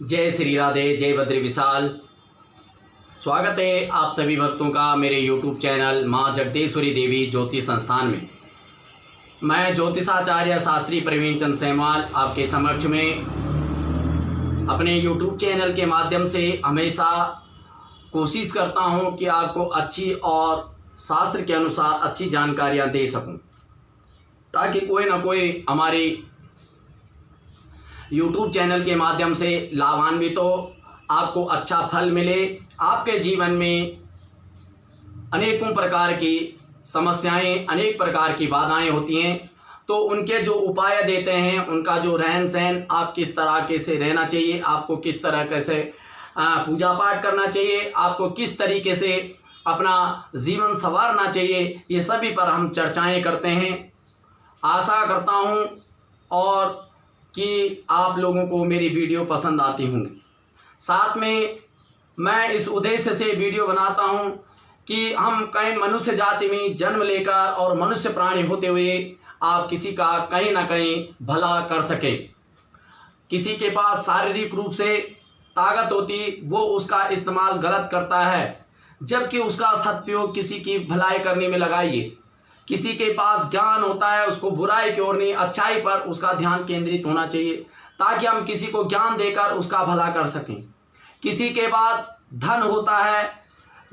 जय श्री राधे, जय बद्री विशाल। स्वागत है आप सभी भक्तों का मेरे यूट्यूब चैनल माँ जगदेश्वरी देवी ज्योतिष संस्थान में। मैं ज्योतिषाचार्य शास्त्री प्रवीण चंद सेमवाल आपके समक्ष में अपने यूट्यूब चैनल के माध्यम से हमेशा कोशिश करता हूं कि आपको अच्छी और शास्त्र के अनुसार अच्छी जानकारियां दे सकूं, ताकि कोई ना कोई हमारी यूट्यूब चैनल के माध्यम से लाभान्वित हो, आपको अच्छा फल मिले। आपके जीवन में अनेकों प्रकार की समस्याएं, अनेक प्रकार की बाधाएं होती हैं, तो उनके जो उपाय देते हैं, उनका जो रहन सहन, आप किस तरह के से रहना चाहिए, आपको किस तरह कैसे पूजा पाठ करना चाहिए, आपको किस तरीके से अपना जीवन संवारना चाहिए, ये सभी पर हम चर्चाएं करते हैं। आशा करता हूं और कि आप लोगों को मेरी वीडियो पसंद आती होंगी। साथ में मैं इस उद्देश्य से वीडियो बनाता हूं कि हम कहीं मनुष्य जाति में जन्म लेकर और मनुष्य प्राणी होते हुए आप किसी का कहीं ना कहीं भला कर सकें। किसी के पास शारीरिक रूप से ताकत होती, वो उसका इस्तेमाल गलत करता है, जबकि उसका सदुपयोग किसी की भलाई करने में लगाइए। किसी के पास ज्ञान होता है, उसको बुराई की ओर नहीं, अच्छाई पर उसका ध्यान केंद्रित होना चाहिए, ताकि हम किसी को ज्ञान देकर उसका भला कर सकें। किसी के पास धन होता है,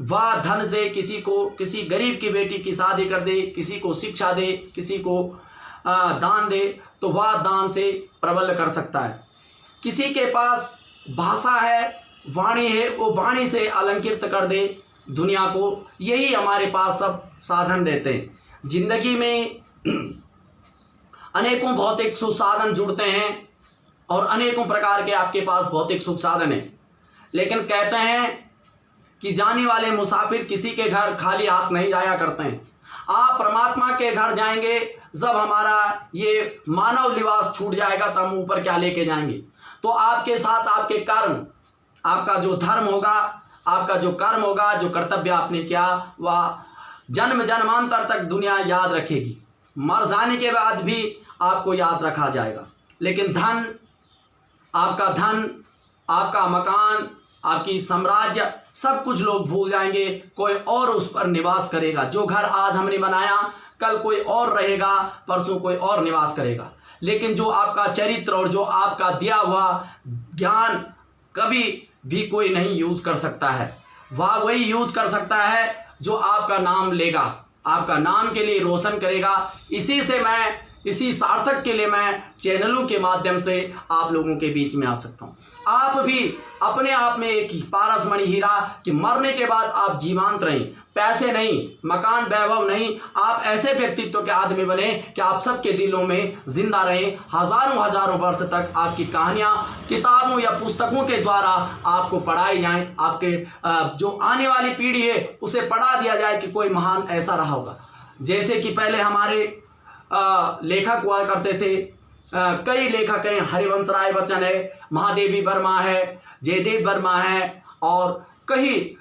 वह धन से किसी गरीब की बेटी की शादी कर दे, किसी को शिक्षा दे, किसी को दान दे, तो वह दान से प्रबल कर सकता है। किसी के पास भाषा है, वाणी है, वो वाणी से अलंकृत कर दे दुनिया को। यही हमारे पास सब साधन रहते हैं। जिंदगी में अनेकों भौतिक सुख साधन जुड़ते हैं और अनेकों प्रकार के आपके पास भौतिक सुख साधन हैं, लेकिन कहते हैं कि जाने वाले मुसाफिर किसी के घर खाली हाथ नहीं जाया करते हैं। आप परमात्मा के घर जाएंगे जब हमारा ये मानव लिबास छूट जाएगा, तो हम ऊपर क्या लेके जाएंगे। तो आपके साथ आपके कर्म, आपका जो धर्म होगा, आपका जो कर्म होगा, जो कर्तव्य आपने किया, वह जन्म जन्मांतर तक दुनिया याद रखेगी। मर जाने के बाद भी आपको याद रखा जाएगा। लेकिन धन, आपका मकान, आपकी साम्राज्य, सब कुछ लोग भूल जाएंगे। कोई और उस पर निवास करेगा। जो घर आज हमने बनाया, कल कोई और रहेगा, परसों कोई और निवास करेगा। लेकिन जो आपका चरित्र और जो आपका दिया हुआ ज्ञान कभी भी कोई नहीं यूज कर सकता है। वह वही यूज कर सकता है जो आपका नाम लेगा, आपका नाम के लिए रोशन करेगा। इसी सार्थक के लिए मैं चैनलों के माध्यम से आप लोगों के बीच में आ सकता हूं। आप भी अपने आप में एक पारसमणि हीरा कि मरने के बाद आप जीवंत रहें, पैसे नहीं, मकान वैभव नहीं, आप ऐसे व्यक्तित्व के आदमी बने कि आप सबके दिलों में जिंदा रहें। हजारों हजारों वर्ष तक आपकी कहानियां किताबों या पुस्तकों के द्वारा आपको पढ़ाई जाएं। आपके जो आने वाली पीढ़ी है उसे पढ़ा दिया जाए कि कोई महान ऐसा रहा होगा। जैसे कि पहले हमारे लेखक हुआ करते थे, कई लेखक हैं। हरिवंश राय बच्चन है, महादेवी वर्मा है, जयदेव वर्मा है, और कई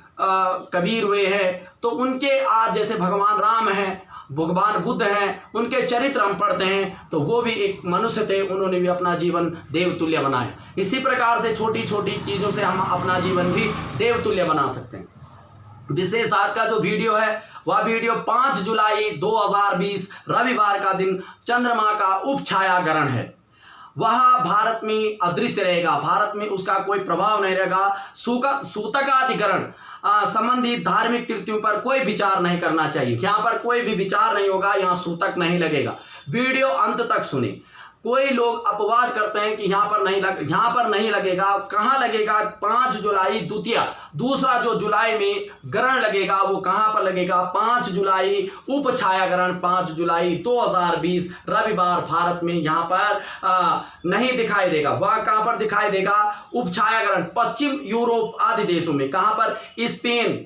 कबीर हुए हैं। तो उनके आज जैसे भगवान राम हैं, भगवान बुद्ध हैं, उनके चरित्र हम पढ़ते हैं तो वो भी एक मनुष्य थे, उन्होंने भी अपना जीवन देवतुल्य बनाया। इसी प्रकार से छोटी छोटी चीज़ों से हम अपना जीवन भी देवतुल्य बना सकते हैं। विशेष आज का जो वीडियो है वह वीडियो 5 जुलाई 2020 रविवार का दिन चंद्रमा का उपछाया ग्रहण है। वह भारत में अदृश्य रहेगा, भारत में उसका कोई प्रभाव नहीं रहेगा। सूतकाधिकरण संबंधित धार्मिक कृतियों पर कोई विचार नहीं करना चाहिए। यहाँ पर कोई भी विचार नहीं होगा, यहाँ सूतक नहीं लगेगा। वीडियो अंत तक सुने। कोई लोग अपवाद करते हैं कि यहाँ पर नहीं लगेगा। कहाँ लगेगा? 5 जुलाई द्वितीया, दूसरा जो जुलाई में ग्रहण लगेगा वो कहाँ पर लगेगा? 5 जुलाई उपछाया ग्रहण 5 जुलाई 2020 रविवार भारत में यहाँ पर नहीं दिखाई देगा। वह कहाँ पर दिखाई देगा? उपछाया ग्रहण पश्चिम यूरोप आदि देशों में। कहाँ पर? स्पेन,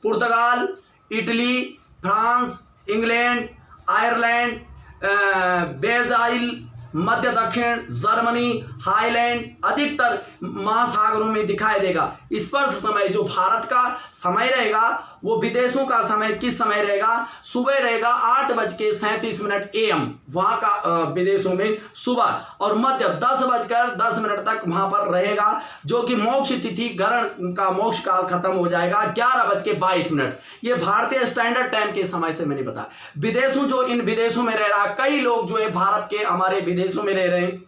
पुर्तगाल, Italy, France, England, Ireland, Brazil, मध्य दक्षिण, जर्मनी, हाईलैंड अधिकतर महासागरों में दिखाई देगा। स्पर्श समय जो भारत का समय रहेगा वो विदेशों का समय किस समय रहेगा? सुबह रहेगा 8:37 AM वहां का विदेशों में सुबह, और मध्य 10:10 तक वहां पर रहेगा, जो कि मोक्ष तिथि ग्रहण का मोक्ष काल खत्म हो जाएगा 11:22। ये भारतीय स्टैंडर्ड टाइम के समय से मैंने बताया। विदेशों जो इन विदेशों में रह रहा, कई लोग जो है भारत के हमारे विदेशों में रह रहे हैं,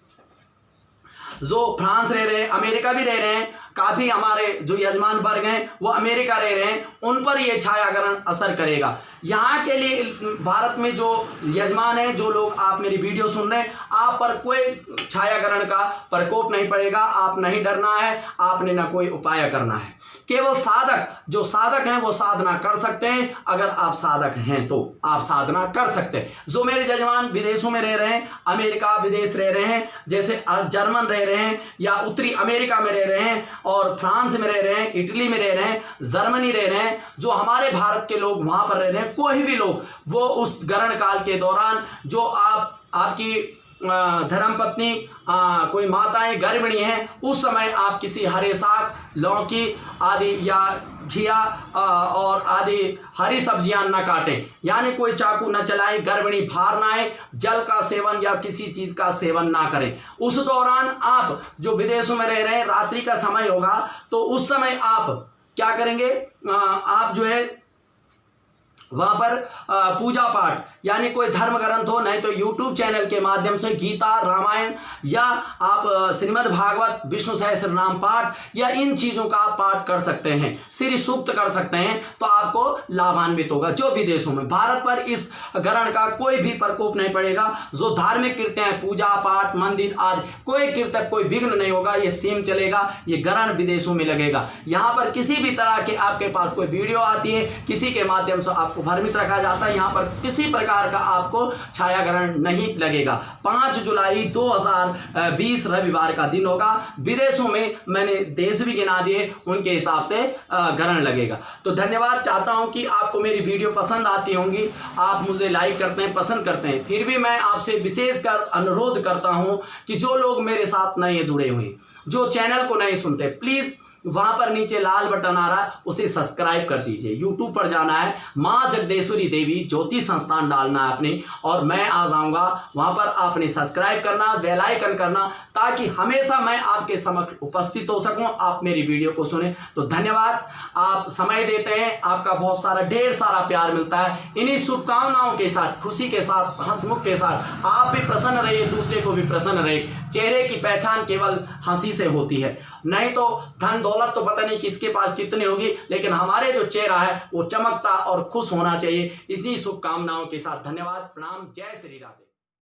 जो फ्रांस रह रहे हैं, अमेरिका भी रह रहे हैं, काफी हमारे जो यजमान वर्ग हैं वो अमेरिका रह रहे हैं, उन पर ये छायाग्रहण असर करेगा। यहाँ के लिए भारत में जो यजमान है, जो लोग आप मेरी वीडियो सुन रहे हैं, आप पर कोई छायाग्रहण का प्रकोप नहीं पड़ेगा, आप नहीं डरना है, आपने ना कोई उपाय करना है। केवल साधक जो साधक हैं वो साधना कर सकते हैं। अगर आप साधक हैं तो आप साधना कर सकते हैं। जो मेरे यजमान विदेशों में रह रहे हैं, अमेरिका विदेश रह रहे हैं, जैसे जर्मन रह रहे हैं या उत्तरी अमेरिका में रह रहे हैं और फ्रांस में रह रहे हैं, इटली में रह रहे हैं, जर्मनी रह रहे हैं, जो हमारे भारत के लोग वहां पर रह रहे हैं, कोई भी लोग वो उस ग्रहण काल के दौरान जो आपकी धर्मपत्नी कोई माताएं गर्भिणी हैं, उस समय आप किसी हरे साग, लौकी आदि या घिया और आदि हरी सब्जियां न काटें, यानी कोई चाकू न चलाएं, गर्भिणी भार ना आए, जल का सेवन या किसी चीज का सेवन ना करें। उस दौरान आप जो विदेशों में रह रहे हैं, रात्रि का समय होगा, तो उस समय आप क्या करेंगे? आप जो है वहां पर पूजा पाठ यानी कोई धर्म ग्रंथ हो, नहीं तो यूट्यूब चैनल के माध्यम से गीता, रामायण या आप श्रीमद् भागवत, विष्णु सहस्त्र नाम पाठ या इन चीजों का आप पाठ कर सकते हैं, श्री सूक्त कर सकते हैं, तो आपको लाभान्वित होगा। जो विदेशों में, भारत पर इस ग्रहण का कोई भी प्रकोप नहीं पड़ेगा। जो धार्मिक कृत्य हैं, पूजा पाठ, मंदिर आदि, कोई कृत्य, कोई विघ्न नहीं होगा, ये सेम चलेगा। ये ग्रहण विदेशों में लगेगा। यहाँ पर किसी भी तरह के आपके पास कोई वीडियो आती है, किसी के माध्यम से आपको भ्रमित रखा जाता है, यहाँ पर किसी प्रकार का आपको छाया ग्रहण नहीं लगेगा। 5 जुलाई 2020 रविवार का दिन होगा। विदेशों में मैंने देश भी गिना दिए, उनके हिसाब से ग्रहण लगेगा। तो धन्यवाद। चाहता हूं कि आपको मेरी वीडियो पसंद आती होंगी, आप मुझे लाइक करते हैं, पसंद करते हैं। फिर भी मैं आपसे विशेषकर अनुरोध करता हूं कि जो लोग मेरे साथ नए जुड़े हुए, जो चैनल को नहीं सुनते, प्लीज वहां पर नीचे लाल बटन आ रहा है, उसे सब्सक्राइब कर दीजिए। यूट्यूब पर जाना है, मां जगदेश्वरी देवी ज्योतिष संस्थान डालना है आपने, और मैं आ जाऊंगा। वहां पर आपने सब्सक्राइब करना, बेल आइकन करना, ताकि हमेशा मैं आपके समक्ष उपस्थित हो सकूं, आप मेरी वीडियो को सुने। तो धन्यवाद। आप समय देते हैं, आपका बहुत सारा ढेर सारा प्यार मिलता है। इन्हीं शुभकामनाओं के साथ, खुशी के साथ, हंसमुख के साथ आप भी प्रसन्न रहिए, दूसरे को भी प्रसन्न रहे। चेहरे की पहचान केवल हंसी से होती है, नहीं तो धन दौलत तो पता नहीं किसके पास कितनी होगी, लेकिन हमारे जो चेहरा है वो चमकता और खुश होना चाहिए। इसी शुभकामनाओं के साथ धन्यवाद, प्रणाम, जय श्री राधे।